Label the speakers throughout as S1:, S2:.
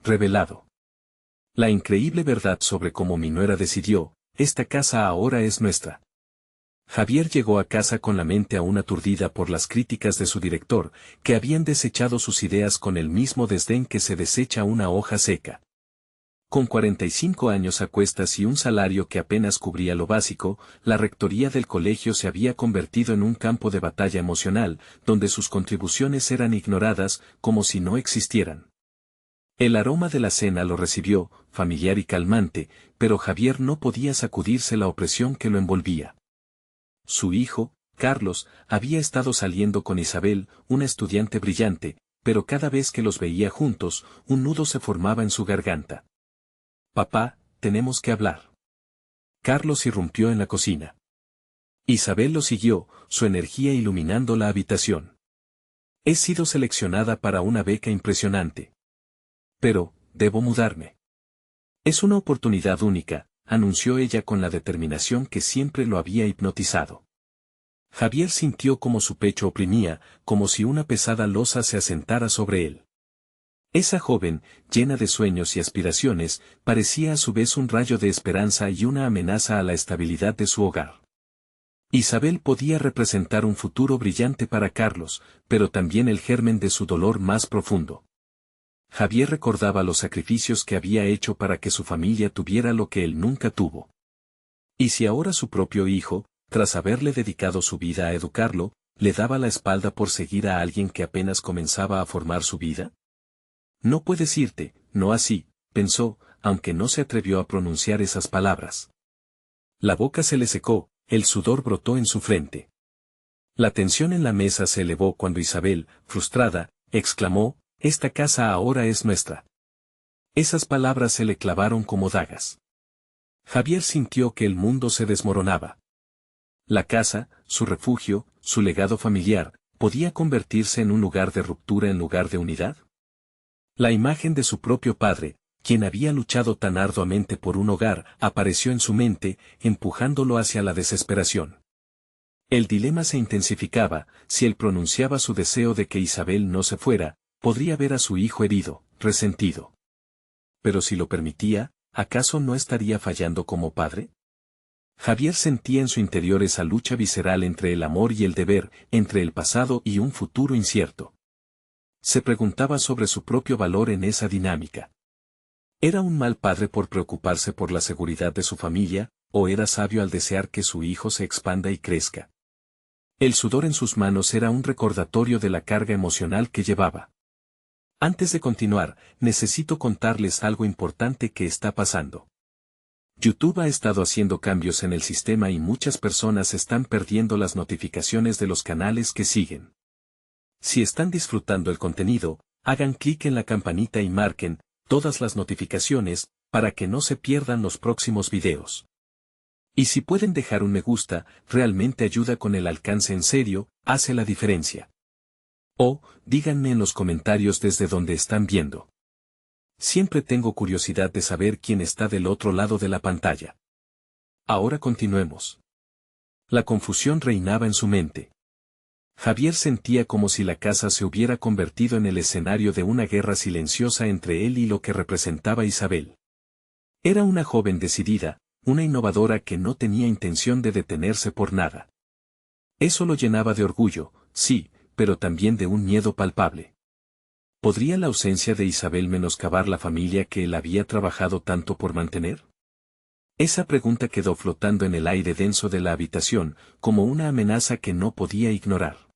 S1: revelado. La increíble verdad sobre cómo mi nuera decidió, esta casa ahora es nuestra. Javier llegó a casa con la mente aún aturdida por las críticas de su director, que habían desechado sus ideas con el mismo desdén que se desecha una hoja seca. Con 45 años a cuestas y un salario que apenas cubría lo básico, la rectoría del colegio se había convertido en un campo de batalla emocional, donde sus contribuciones eran ignoradas como si no existieran. El aroma de la cena lo recibió, familiar y calmante, pero Javier no podía sacudirse la opresión que lo envolvía. Su hijo, Carlos, había estado saliendo con Isabel, una estudiante brillante, pero cada vez que los veía juntos, un nudo se formaba en su garganta. «Papá, tenemos que hablar». Carlos irrumpió en la cocina. Isabel lo siguió, su energía iluminando la habitación. «He sido seleccionada para una beca impresionante. Pero, debo mudarme. Es una oportunidad única», anunció ella con la determinación que siempre lo había hipnotizado. Javier sintió como su pecho oprimía, como si una pesada losa se asentara sobre él. Esa joven, llena de sueños y aspiraciones, parecía a su vez un rayo de esperanza y una amenaza a la estabilidad de su hogar. Isabel podía representar un futuro brillante para Carlos, pero también el germen de su dolor más profundo. Javier recordaba los sacrificios que había hecho para que su familia tuviera lo que él nunca tuvo. ¿Y si ahora su propio hijo, tras haberle dedicado su vida a educarlo, le daba la espalda por seguir a alguien que apenas comenzaba a formar su vida? «No puedes irte, no así», pensó, aunque no se atrevió a pronunciar esas palabras. La boca se le secó, el sudor brotó en su frente. La tensión en la mesa se elevó cuando Isabel, frustrada, exclamó: «Esta casa ahora es nuestra». Esas palabras se le clavaron como dagas. Javier sintió que el mundo se desmoronaba. La casa, su refugio, su legado familiar, ¿podía convertirse en un lugar de ruptura en lugar de unidad? La imagen de su propio padre, quien había luchado tan arduamente por un hogar, apareció en su mente, empujándolo hacia la desesperación. El dilema se intensificaba: si él pronunciaba su deseo de que Isabel no se fuera, podría ver a su hijo herido, resentido. Pero si lo permitía, ¿acaso no estaría fallando como padre? Javier sentía en su interior esa lucha visceral entre el amor y el deber, entre el pasado y un futuro incierto. Se preguntaba sobre su propio valor en esa dinámica. ¿Era un mal padre por preocuparse por la seguridad de su familia, o era sabio al desear que su hijo se expanda y crezca? El sudor en sus manos era un recordatorio de la carga emocional que llevaba. Antes de continuar, necesito contarles algo importante que está pasando. YouTube ha estado haciendo cambios en el sistema y muchas personas están perdiendo las notificaciones de los canales que siguen. Si están disfrutando el contenido, hagan clic en la campanita y marquen todas las notificaciones para que no se pierdan los próximos videos. Y si pueden dejar un me gusta, realmente ayuda con el alcance, en serio, hace la diferencia. O, díganme en los comentarios desde donde están viendo. Siempre tengo curiosidad de saber quién está del otro lado de la pantalla. Ahora continuemos. La confusión reinaba en su mente. Javier sentía como si la casa se hubiera convertido en el escenario de una guerra silenciosa entre él y lo que representaba Isabel. Era una joven decidida, una innovadora que no tenía intención de detenerse por nada. Eso lo llenaba de orgullo, sí, pero también de un miedo palpable. ¿Podría la ausencia de Isabel menoscabar la familia que él había trabajado tanto por mantener? Esa pregunta quedó flotando en el aire denso de la habitación, como una amenaza que no podía ignorar.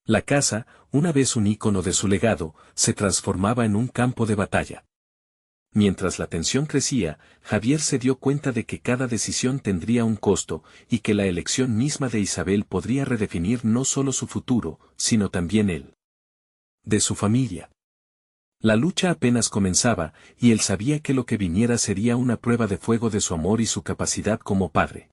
S1: La casa, una vez un ícono de su legado, se transformaba en un campo de batalla. Mientras la tensión crecía, Javier se dio cuenta de que cada decisión tendría un costo, y que la elección misma de Isabel podría redefinir no solo su futuro, sino también el de su familia. La lucha apenas comenzaba, y él sabía que lo que viniera sería una prueba de fuego de su amor y su capacidad como padre.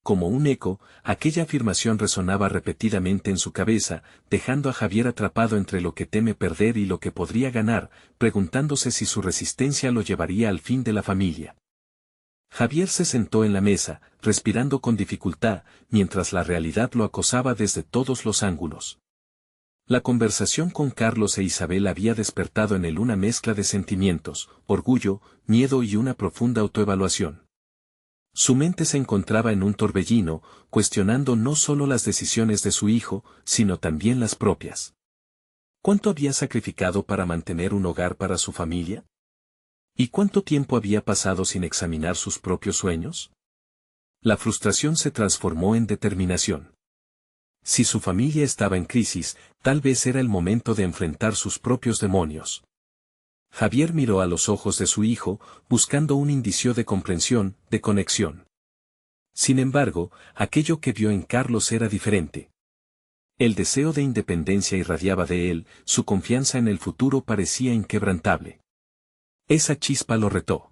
S1: Como un eco, aquella afirmación resonaba repetidamente en su cabeza, dejando a Javier atrapado entre lo que teme perder y lo que podría ganar, preguntándose si su resistencia lo llevaría al fin de la familia. Javier se sentó en la mesa, respirando con dificultad, mientras la realidad lo acosaba desde todos los ángulos. La conversación con Carlos e Isabel había despertado en él una mezcla de sentimientos, orgullo, miedo y una profunda autoevaluación. Su mente se encontraba en un torbellino, cuestionando no solo las decisiones de su hijo, sino también las propias. ¿Cuánto había sacrificado para mantener un hogar para su familia? ¿Y cuánto tiempo había pasado sin examinar sus propios sueños? La frustración se transformó en determinación. Si su familia estaba en crisis, tal vez era el momento de enfrentar sus propios demonios. Javier miró a los ojos de su hijo, buscando un indicio de comprensión, de conexión. Sin embargo, aquello que vio en Carlos era diferente. El deseo de independencia irradiaba de él, su confianza en el futuro parecía inquebrantable. Esa chispa lo retó.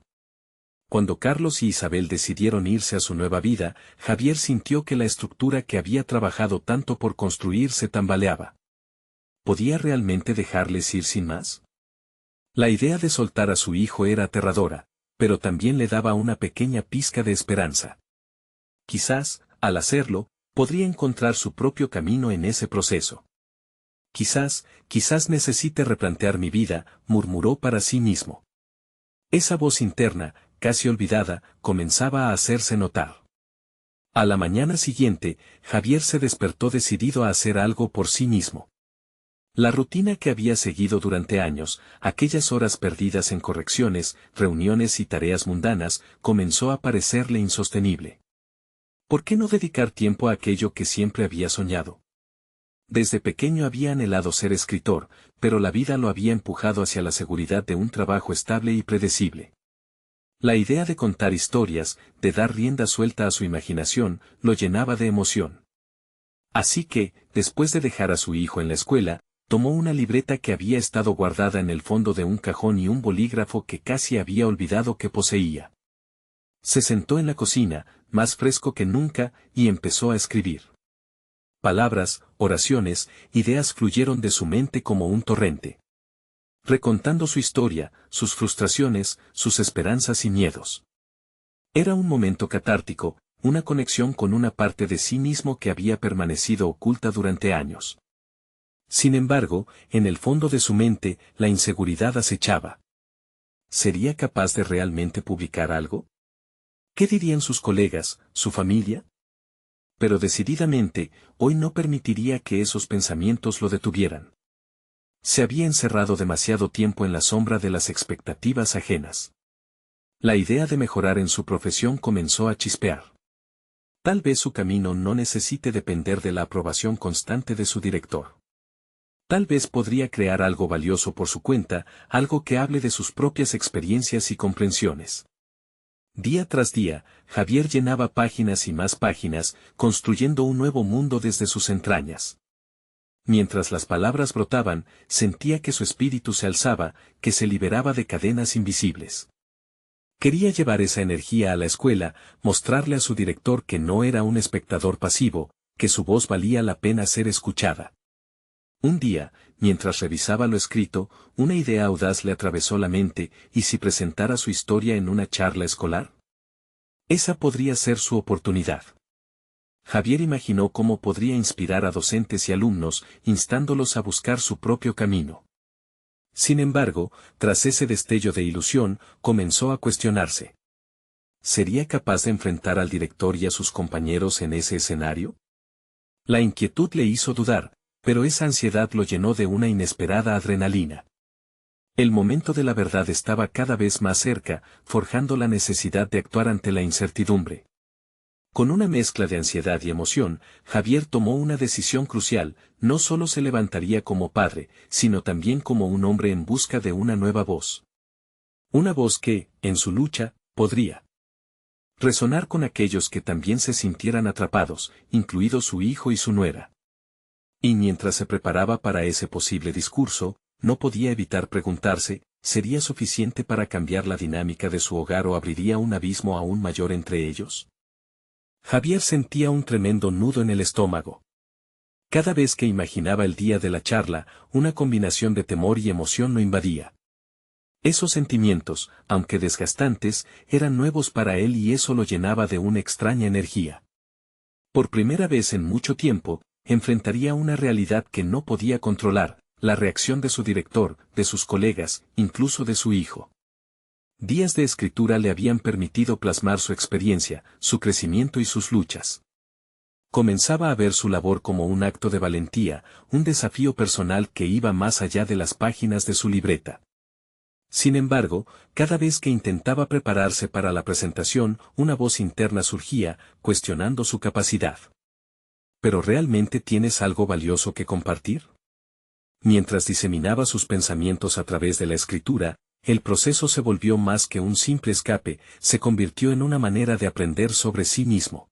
S1: Cuando Carlos y Isabel decidieron irse a su nueva vida, Javier sintió que la estructura que había trabajado tanto por construir se tambaleaba. ¿Podía realmente dejarles ir sin más? La idea de soltar a su hijo era aterradora, pero también le daba una pequeña pizca de esperanza. Quizás, al hacerlo, podría encontrar su propio camino en ese proceso. Quizás necesite replantear mi vida, murmuró para sí mismo. Esa voz interna, casi olvidada, comenzaba a hacerse notar. A la mañana siguiente, Javier se despertó decidido a hacer algo por sí mismo. La rutina que había seguido durante años, aquellas horas perdidas en correcciones, reuniones y tareas mundanas, comenzó a parecerle insostenible. ¿Por qué no dedicar tiempo a aquello que siempre había soñado? Desde pequeño había anhelado ser escritor, pero la vida lo había empujado hacia la seguridad de un trabajo estable y predecible. La idea de contar historias, de dar rienda suelta a su imaginación, lo llenaba de emoción. Así que, después de dejar a su hijo en la escuela, tomó una libreta que había estado guardada en el fondo de un cajón y un bolígrafo que casi había olvidado que poseía. Se sentó en la cocina, más fresco que nunca, y empezó a escribir. Palabras, oraciones, ideas fluyeron de su mente como un torrente. Recontando su historia, sus frustraciones, sus esperanzas y miedos. Era un momento catártico, una conexión con una parte de sí mismo que había permanecido oculta durante años. Sin embargo, en el fondo de su mente, la inseguridad acechaba. ¿Sería capaz de realmente publicar algo? ¿Qué dirían sus colegas, su familia? Pero decididamente, hoy no permitiría que esos pensamientos lo detuvieran. Se había encerrado demasiado tiempo en la sombra de las expectativas ajenas. La idea de mejorar en su profesión comenzó a chispear. Tal vez su camino no necesite depender de la aprobación constante de su director. Tal vez podría crear algo valioso por su cuenta, algo que hable de sus propias experiencias y comprensiones. Día tras día, Javier llenaba páginas y más páginas, construyendo un nuevo mundo desde sus entrañas. Mientras las palabras brotaban, sentía que su espíritu se alzaba, que se liberaba de cadenas invisibles. Quería llevar esa energía a la escuela, mostrarle a su director que no era un espectador pasivo, que su voz valía la pena ser escuchada. Un día, mientras revisaba lo escrito, una idea audaz le atravesó la mente, ¿y si presentara su historia en una charla escolar? Esa podría ser su oportunidad. Javier imaginó cómo podría inspirar a docentes y alumnos, instándolos a buscar su propio camino. Sin embargo, tras ese destello de ilusión, comenzó a cuestionarse. ¿Sería capaz de enfrentar al director y a sus compañeros en ese escenario? La inquietud le hizo dudar, pero esa ansiedad lo llenó de una inesperada adrenalina. El momento de la verdad estaba cada vez más cerca, forjando la necesidad de actuar ante la incertidumbre. Con una mezcla de ansiedad y emoción, Javier tomó una decisión crucial: no solo se levantaría como padre, sino también como un hombre en busca de una nueva voz. Una voz que, en su lucha, podría resonar con aquellos que también se sintieran atrapados, incluidos su hijo y su nuera. Y mientras se preparaba para ese posible discurso, no podía evitar preguntarse, ¿sería suficiente para cambiar la dinámica de su hogar o abriría un abismo aún mayor entre ellos? Javier sentía un tremendo nudo en el estómago. Cada vez que imaginaba el día de la charla, una combinación de temor y emoción lo invadía. Esos sentimientos, aunque desgastantes, eran nuevos para él y eso lo llenaba de una extraña energía. Por primera vez en mucho tiempo, enfrentaría una realidad que no podía controlar, la reacción de su director, de sus colegas, incluso de su hijo. Días de escritura le habían permitido plasmar su experiencia, su crecimiento y sus luchas. Comenzaba a ver su labor como un acto de valentía, un desafío personal que iba más allá de las páginas de su libreta. Sin embargo, cada vez que intentaba prepararse para la presentación, una voz interna surgía, cuestionando su capacidad. ¿Pero realmente tienes algo valioso que compartir? Mientras diseminaba sus pensamientos a través de la escritura, el proceso se volvió más que un simple escape, se convirtió en una manera de aprender sobre sí mismo.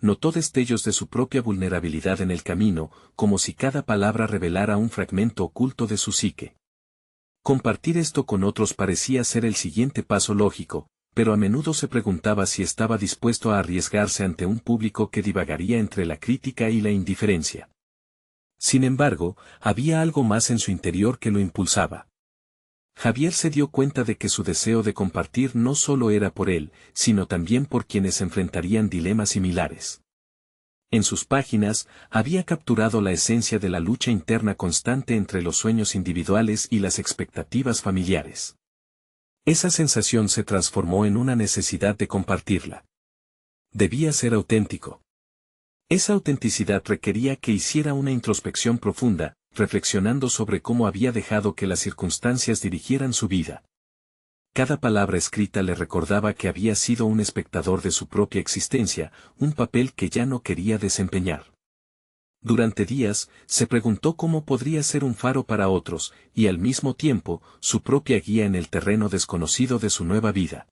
S1: Notó destellos de su propia vulnerabilidad en el camino, como si cada palabra revelara un fragmento oculto de su psique. Compartir esto con otros parecía ser el siguiente paso lógico, pero a menudo se preguntaba si estaba dispuesto a arriesgarse ante un público que divagaría entre la crítica y la indiferencia. Sin embargo, había algo más en su interior que lo impulsaba. Javier se dio cuenta de que su deseo de compartir no solo era por él, sino también por quienes enfrentarían dilemas similares. En sus páginas, había capturado la esencia de la lucha interna constante entre los sueños individuales y las expectativas familiares. Esa sensación se transformó en una necesidad de compartirla. Debía ser auténtico. Esa autenticidad requería que hiciera una introspección profunda, reflexionando sobre cómo había dejado que las circunstancias dirigieran su vida. Cada palabra escrita le recordaba que había sido un espectador de su propia existencia, un papel que ya no quería desempeñar. Durante días, se preguntó cómo podría ser un faro para otros, y al mismo tiempo, su propia guía en el terreno desconocido de su nueva vida.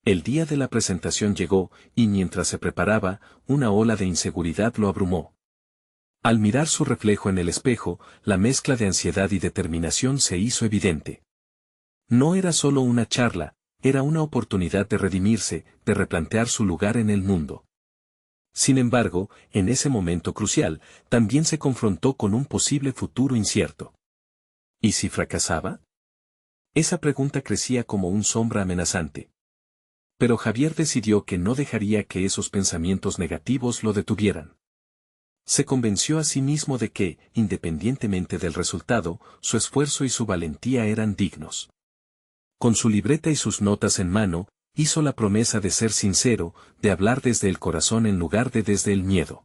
S1: El día de la presentación llegó, y mientras se preparaba, una ola de inseguridad lo abrumó. Al mirar su reflejo en el espejo, la mezcla de ansiedad y determinación se hizo evidente. No era solo una charla, era una oportunidad de redimirse, de replantear su lugar en el mundo. Sin embargo, en ese momento crucial, también se confrontó con un posible futuro incierto. ¿Y si fracasaba? Esa pregunta crecía como un sombra amenazante. Pero Javier decidió que no dejaría que esos pensamientos negativos lo detuvieran. Se convenció a sí mismo de que, independientemente del resultado, su esfuerzo y su valentía eran dignos. Con su libreta y sus notas en mano, hizo la promesa de ser sincero, de hablar desde el corazón en lugar de desde el miedo.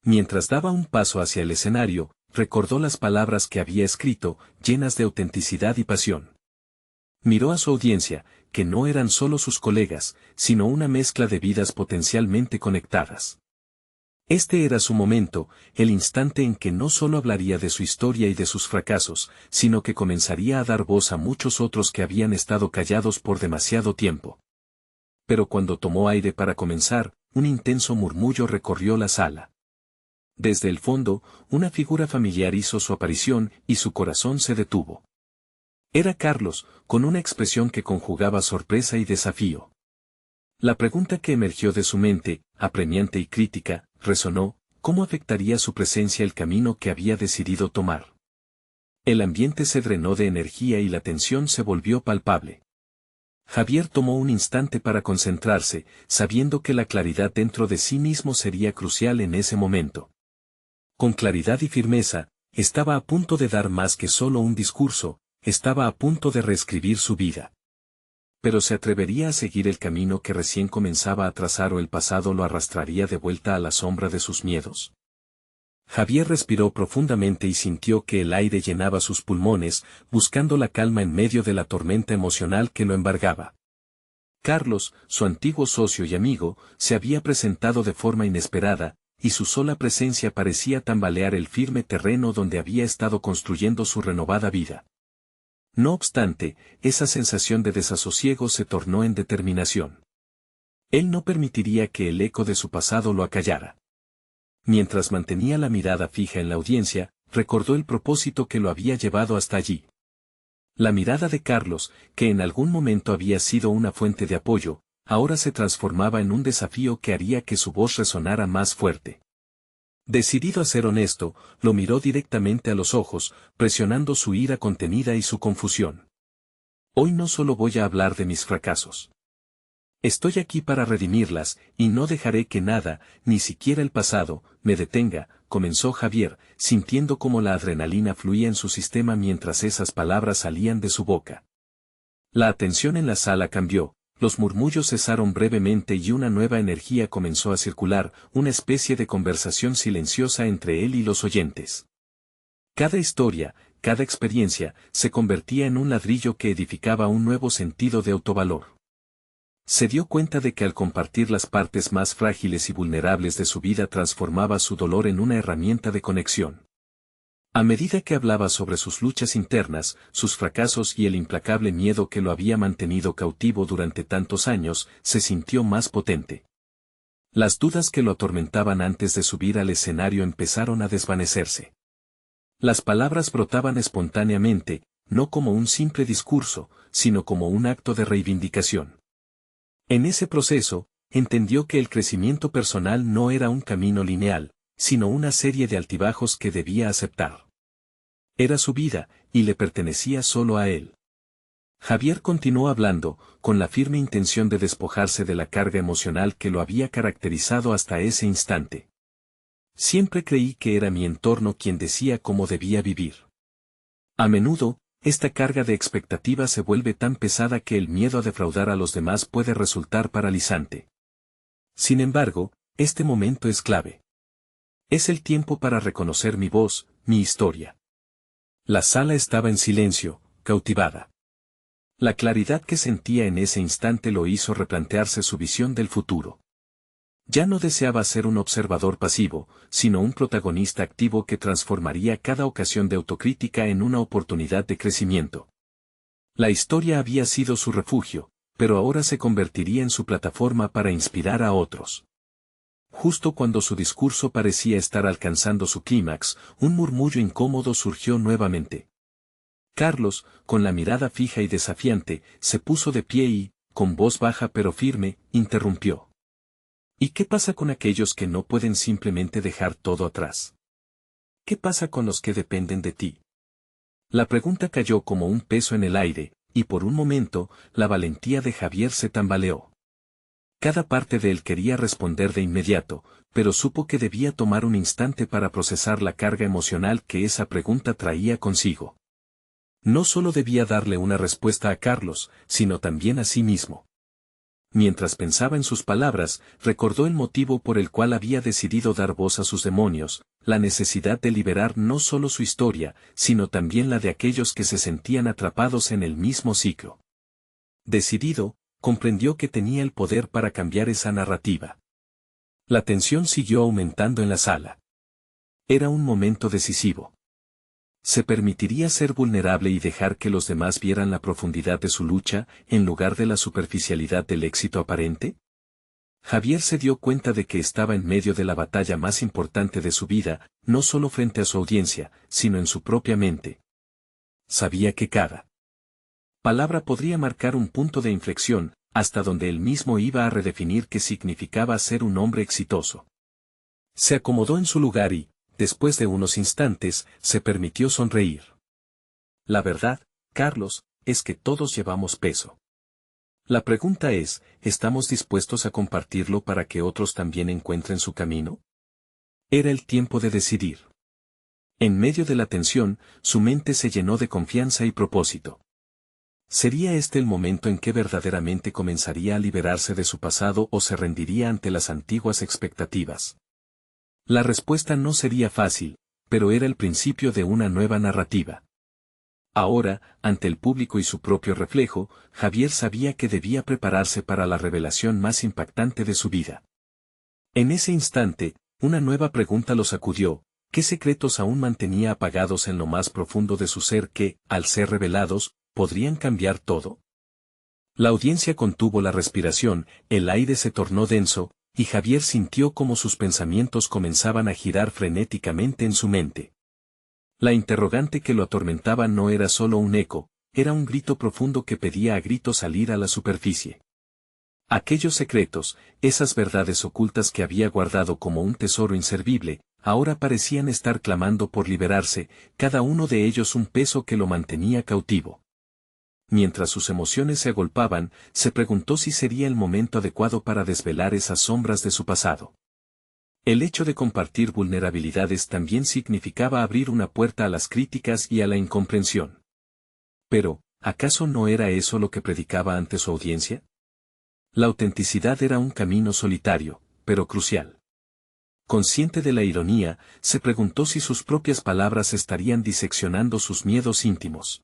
S1: Mientras daba un paso hacia el escenario, recordó las palabras que había escrito, llenas de autenticidad y pasión. Miró a su audiencia, que no eran solo sus colegas, sino una mezcla de vidas potencialmente conectadas. Este era su momento, el instante en que no solo hablaría de su historia y de sus fracasos, sino que comenzaría a dar voz a muchos otros que habían estado callados por demasiado tiempo. Pero cuando tomó aire para comenzar, un intenso murmullo recorrió la sala. Desde el fondo, una figura familiar hizo su aparición y su corazón se detuvo. Era Carlos, con una expresión que conjugaba sorpresa y desafío. La pregunta que emergió de su mente, apremiante y crítica, resonó: ¿cómo afectaría su presencia el camino que había decidido tomar? El ambiente se drenó de energía y la tensión se volvió palpable. Javier tomó un instante para concentrarse, sabiendo que la claridad dentro de sí mismo sería crucial en ese momento. Con claridad y firmeza, estaba a punto de dar más que solo un discurso, estaba a punto de reescribir su vida. Pero ¿se atrevería a seguir el camino que recién comenzaba a trazar o el pasado lo arrastraría de vuelta a la sombra de sus miedos? Javier respiró profundamente y sintió que el aire llenaba sus pulmones, buscando la calma en medio de la tormenta emocional que lo embargaba. Carlos, su antiguo socio y amigo, se había presentado de forma inesperada, y su sola presencia parecía tambalear el firme terreno donde había estado construyendo su renovada vida. No obstante, esa sensación de desasosiego se tornó en determinación. Él no permitiría que el eco de su pasado lo acallara. Mientras mantenía la mirada fija en la audiencia, recordó el propósito que lo había llevado hasta allí. La mirada de Carlos, que en algún momento había sido una fuente de apoyo, ahora se transformaba en un desafío que haría que su voz resonara más fuerte. Decidido a ser honesto, lo miró directamente a los ojos, presionando su ira contenida y su confusión. Hoy no solo voy a hablar de mis fracasos. Estoy aquí para redimirlas, y no dejaré que nada, ni siquiera el pasado, me detenga, comenzó Javier, sintiendo como la adrenalina fluía en su sistema mientras esas palabras salían de su boca. La atención en la sala cambió, los murmullos cesaron brevemente y una nueva energía comenzó a circular, una especie de conversación silenciosa entre él y los oyentes. Cada historia, cada experiencia, se convertía en un ladrillo que edificaba un nuevo sentido de autovalor. Se dio cuenta de que al compartir las partes más frágiles y vulnerables de su vida transformaba su dolor en una herramienta de conexión. A medida que hablaba sobre sus luchas internas, sus fracasos y el implacable miedo que lo había mantenido cautivo durante tantos años, se sintió más potente. Las dudas que lo atormentaban antes de subir al escenario empezaron a desvanecerse. Las palabras brotaban espontáneamente, no como un simple discurso, sino como un acto de reivindicación. En ese proceso, entendió que el crecimiento personal no era un camino lineal, sino una serie de altibajos que debía aceptar. Era su vida, y le pertenecía solo a él. Javier continuó hablando, con la firme intención de despojarse de la carga emocional que lo había caracterizado hasta ese instante. Siempre creí que era mi entorno quien decía cómo debía vivir. A menudo, esta carga de expectativa se vuelve tan pesada que el miedo a defraudar a los demás puede resultar paralizante. Sin embargo, este momento es clave. Es el tiempo para reconocer mi voz, mi historia. La sala estaba en silencio, cautivada. La claridad que sentía en ese instante lo hizo replantearse su visión del futuro. Ya no deseaba ser un observador pasivo, sino un protagonista activo que transformaría cada ocasión de autocrítica en una oportunidad de crecimiento. La historia había sido su refugio, pero ahora se convertiría en su plataforma para inspirar a otros. Justo cuando su discurso parecía estar alcanzando su clímax, un murmullo incómodo surgió nuevamente. Carlos, con la mirada fija y desafiante, se puso de pie y, con voz baja pero firme, interrumpió. ¿Y qué pasa con aquellos que no pueden simplemente dejar todo atrás? ¿Qué pasa con los que dependen de ti? La pregunta cayó como un peso en el aire, y por un momento, la valentía de Javier se tambaleó. Cada parte de él quería responder de inmediato, pero supo que debía tomar un instante para procesar la carga emocional que esa pregunta traía consigo. No solo debía darle una respuesta a Carlos, sino también a sí mismo. Mientras pensaba en sus palabras, recordó el motivo por el cual había decidido dar voz a sus demonios, la necesidad de liberar no solo su historia, sino también la de aquellos que se sentían atrapados en el mismo ciclo. Decidido, comprendió que tenía el poder para cambiar esa narrativa. La tensión siguió aumentando en la sala. Era un momento decisivo. ¿Se permitiría ser vulnerable y dejar que los demás vieran la profundidad de su lucha, en lugar de la superficialidad del éxito aparente? Javier se dio cuenta de que estaba en medio de la batalla más importante de su vida, no solo frente a su audiencia, sino en su propia mente. Sabía que cada palabra podría marcar un punto de inflexión, hasta donde él mismo iba a redefinir qué significaba ser un hombre exitoso. Se acomodó en su lugar y, después de unos instantes, se permitió sonreír. La verdad, Carlos, es que todos llevamos peso. La pregunta es, ¿estamos dispuestos a compartirlo para que otros también encuentren su camino? Era el tiempo de decidir. En medio de la tensión, su mente se llenó de confianza y propósito. ¿Sería este el momento en que verdaderamente comenzaría a liberarse de su pasado o se rendiría ante las antiguas expectativas? La respuesta no sería fácil, pero era el principio de una nueva narrativa. Ahora, ante el público y su propio reflejo, Javier sabía que debía prepararse para la revelación más impactante de su vida. En ese instante, una nueva pregunta lo sacudió: ¿qué secretos aún mantenía apagados en lo más profundo de su ser que, al ser revelados, podrían cambiar todo? La audiencia contuvo la respiración, el aire se tornó denso, y Javier sintió como sus pensamientos comenzaban a girar frenéticamente en su mente. La interrogante que lo atormentaba no era solo un eco, era un grito profundo que pedía a gritos salir a la superficie. Aquellos secretos, esas verdades ocultas que había guardado como un tesoro inservible, ahora parecían estar clamando por liberarse, cada uno de ellos un peso que lo mantenía cautivo. Mientras sus emociones se agolpaban, se preguntó si sería el momento adecuado para desvelar esas sombras de su pasado. El hecho de compartir vulnerabilidades también significaba abrir una puerta a las críticas y a la incomprensión. Pero, ¿acaso no era eso lo que predicaba ante su audiencia? La autenticidad era un camino solitario, pero crucial. Consciente de la ironía, se preguntó si sus propias palabras estarían diseccionando sus miedos íntimos.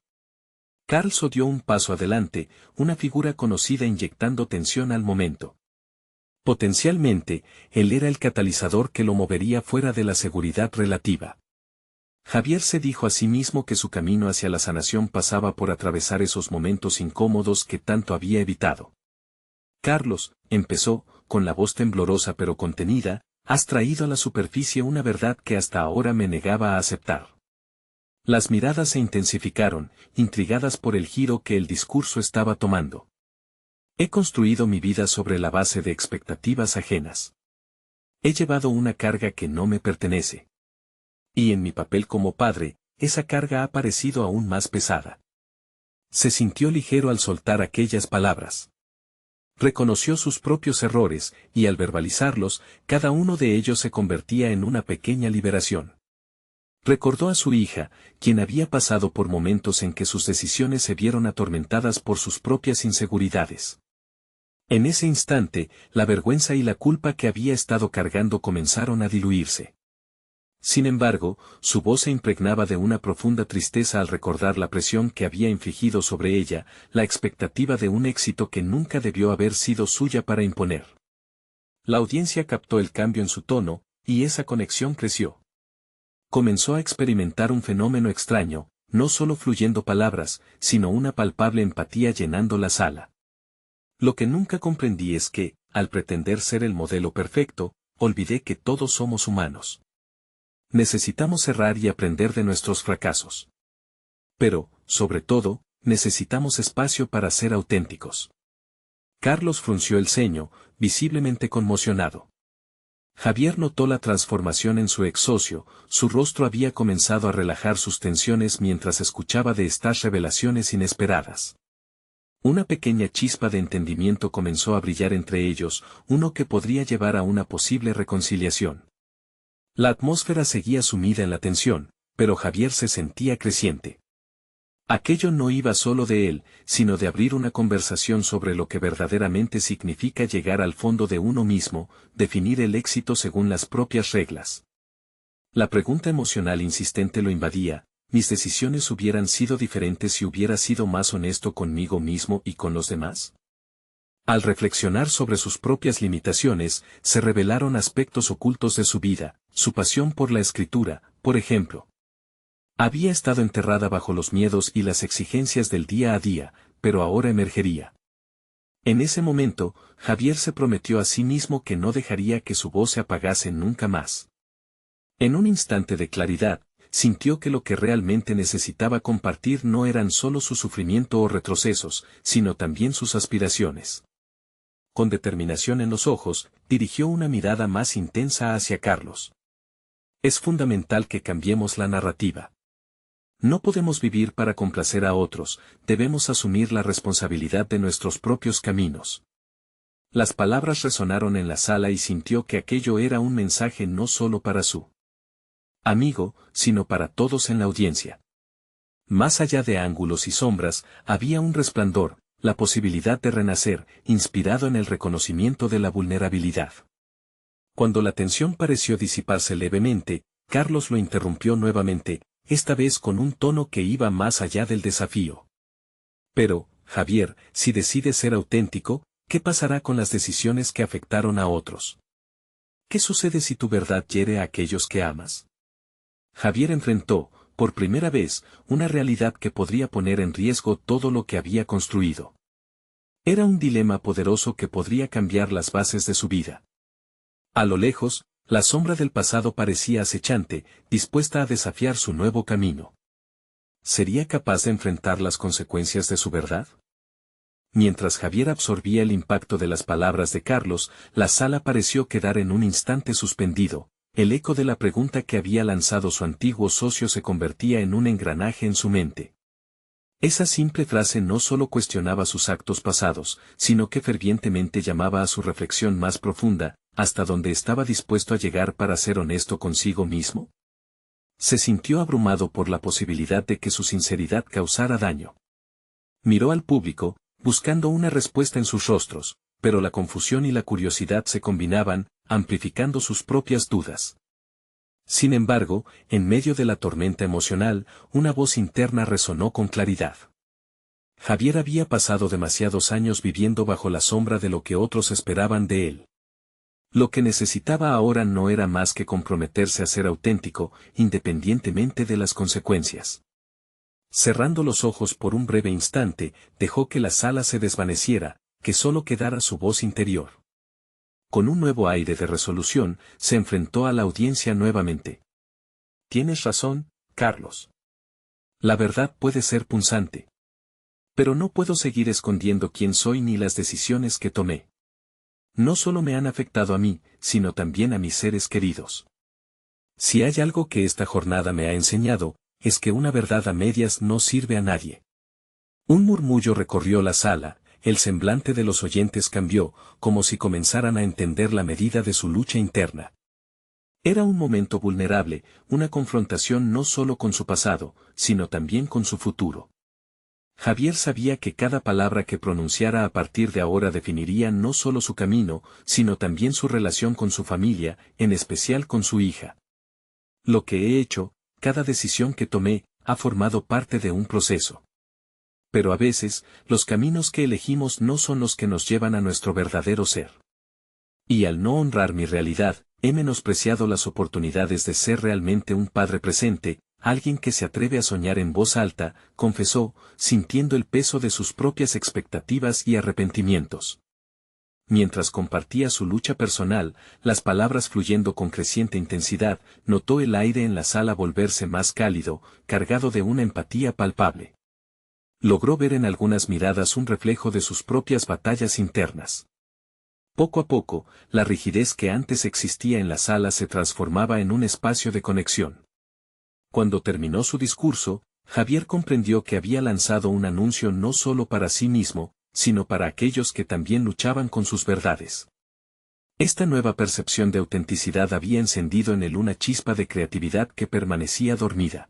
S1: Carlso dio un paso adelante, una figura conocida inyectando tensión al momento. Potencialmente, él era el catalizador que lo movería fuera de la seguridad relativa. Javier se dijo a sí mismo que su camino hacia la sanación pasaba por atravesar esos momentos incómodos que tanto había evitado. Carlos, empezó, con la voz temblorosa pero contenida, has traído a la superficie una verdad que hasta ahora me negaba a aceptar. Las miradas se intensificaron, intrigadas por el giro que el discurso estaba tomando. He construido mi vida sobre la base de expectativas ajenas. He llevado una carga que no me pertenece. Y en mi papel como padre, esa carga ha parecido aún más pesada. Se sintió ligero al soltar aquellas palabras. Reconoció sus propios errores, y al verbalizarlos, cada uno de ellos se convertía en una pequeña liberación. Recordó a su hija, quien había pasado por momentos en que sus decisiones se vieron atormentadas por sus propias inseguridades. En ese instante, la vergüenza y la culpa que había estado cargando comenzaron a diluirse. Sin embargo, su voz se impregnaba de una profunda tristeza al recordar la presión que había infligido sobre ella, la expectativa de un éxito que nunca debió haber sido suya para imponer. La audiencia captó el cambio en su tono, y esa conexión creció. Comenzó a experimentar un fenómeno extraño, no solo fluyendo palabras, sino una palpable empatía llenando la sala. Lo que nunca comprendí es que, al pretender ser el modelo perfecto, olvidé que todos somos humanos. Necesitamos errar y aprender de nuestros fracasos. Pero, sobre todo, necesitamos espacio para ser auténticos. Carlos frunció el ceño, visiblemente conmocionado. Javier notó la transformación en su ex socio, su rostro había comenzado a relajar sus tensiones mientras escuchaba de estas revelaciones inesperadas. Una pequeña chispa de entendimiento comenzó a brillar entre ellos, uno que podría llevar a una posible reconciliación. La atmósfera seguía sumida en la tensión, pero Javier se sentía creciente. Aquello no iba solo de él, sino de abrir una conversación sobre lo que verdaderamente significa llegar al fondo de uno mismo, definir el éxito según las propias reglas. La pregunta emocional insistente lo invadía, ¿mis decisiones hubieran sido diferentes si hubiera sido más honesto conmigo mismo y con los demás? Al reflexionar sobre sus propias limitaciones, se revelaron aspectos ocultos de su vida, su pasión por la escritura, por ejemplo. Había estado enterrada bajo los miedos y las exigencias del día a día, pero ahora emergería. En ese momento, Javier se prometió a sí mismo que no dejaría que su voz se apagase nunca más. En un instante de claridad, sintió que lo que realmente necesitaba compartir no eran solo su sufrimiento o retrocesos, sino también sus aspiraciones. Con determinación en los ojos, dirigió una mirada más intensa hacia Carlos. Es fundamental que cambiemos la narrativa. No podemos vivir para complacer a otros, debemos asumir la responsabilidad de nuestros propios caminos. Las palabras resonaron en la sala y sintió que aquello era un mensaje no solo para su amigo, sino para todos en la audiencia. Más allá de ángulos y sombras, había un resplandor, la posibilidad de renacer, inspirado en el reconocimiento de la vulnerabilidad. Cuando la tensión pareció disiparse levemente, Carlos lo interrumpió nuevamente, esta vez con un tono que iba más allá del desafío. Pero, Javier, si decides ser auténtico, ¿qué pasará con las decisiones que afectaron a otros? ¿Qué sucede si tu verdad hiere a aquellos que amas? Javier enfrentó, por primera vez, una realidad que podría poner en riesgo todo lo que había construido. Era un dilema poderoso que podría cambiar las bases de su vida. A lo lejos, la sombra del pasado parecía acechante, dispuesta a desafiar su nuevo camino. ¿Sería capaz de enfrentar las consecuencias de su verdad? Mientras Javier absorbía el impacto de las palabras de Carlos, la sala pareció quedar en un instante suspendido. El eco de la pregunta que había lanzado su antiguo socio se convertía en un engranaje en su mente. Esa simple frase no solo cuestionaba sus actos pasados, sino que fervientemente llamaba a su reflexión más profunda, hasta donde estaba dispuesto a llegar para ser honesto consigo mismo. Se sintió abrumado por la posibilidad de que su sinceridad causara daño. Miró al público, buscando una respuesta en sus rostros, pero la confusión y la curiosidad se combinaban, amplificando sus propias dudas. Sin embargo, en medio de la tormenta emocional, una voz interna resonó con claridad. Javier había pasado demasiados años viviendo bajo la sombra de lo que otros esperaban de él. Lo que necesitaba ahora no era más que comprometerse a ser auténtico, independientemente de las consecuencias. Cerrando los ojos por un breve instante, dejó que la sala se desvaneciera, que solo quedara su voz interior. Con un nuevo aire de resolución, se enfrentó a la audiencia nuevamente. Tienes razón, Carlos. La verdad puede ser punzante. Pero no puedo seguir escondiendo quién soy ni las decisiones que tomé. No solo me han afectado a mí, sino también a mis seres queridos. Si hay algo que esta jornada me ha enseñado, es que una verdad a medias no sirve a nadie. Un murmullo recorrió la sala. El semblante de los oyentes cambió, como si comenzaran a entender la medida de su lucha interna. Era un momento vulnerable, una confrontación no solo con su pasado, sino también con su futuro. Javier sabía que cada palabra que pronunciara a partir de ahora definiría no solo su camino, sino también su relación con su familia, en especial con su hija. Lo que he hecho, cada decisión que tomé, ha formado parte de un proceso. Pero a veces, los caminos que elegimos no son los que nos llevan a nuestro verdadero ser. Y al no honrar mi realidad, he menospreciado las oportunidades de ser realmente un padre presente, alguien que se atreve a soñar en voz alta, confesó, sintiendo el peso de sus propias expectativas y arrepentimientos. Mientras compartía su lucha personal, las palabras fluyendo con creciente intensidad, notó el aire en la sala volverse más cálido, cargado de una empatía palpable. Logró ver en algunas miradas un reflejo de sus propias batallas internas. Poco a poco, la rigidez que antes existía en la sala se transformaba en un espacio de conexión. Cuando terminó su discurso, Javier comprendió que había lanzado un anuncio no solo para sí mismo, sino para aquellos que también luchaban con sus verdades. Esta nueva percepción de autenticidad había encendido en él una chispa de creatividad que permanecía dormida.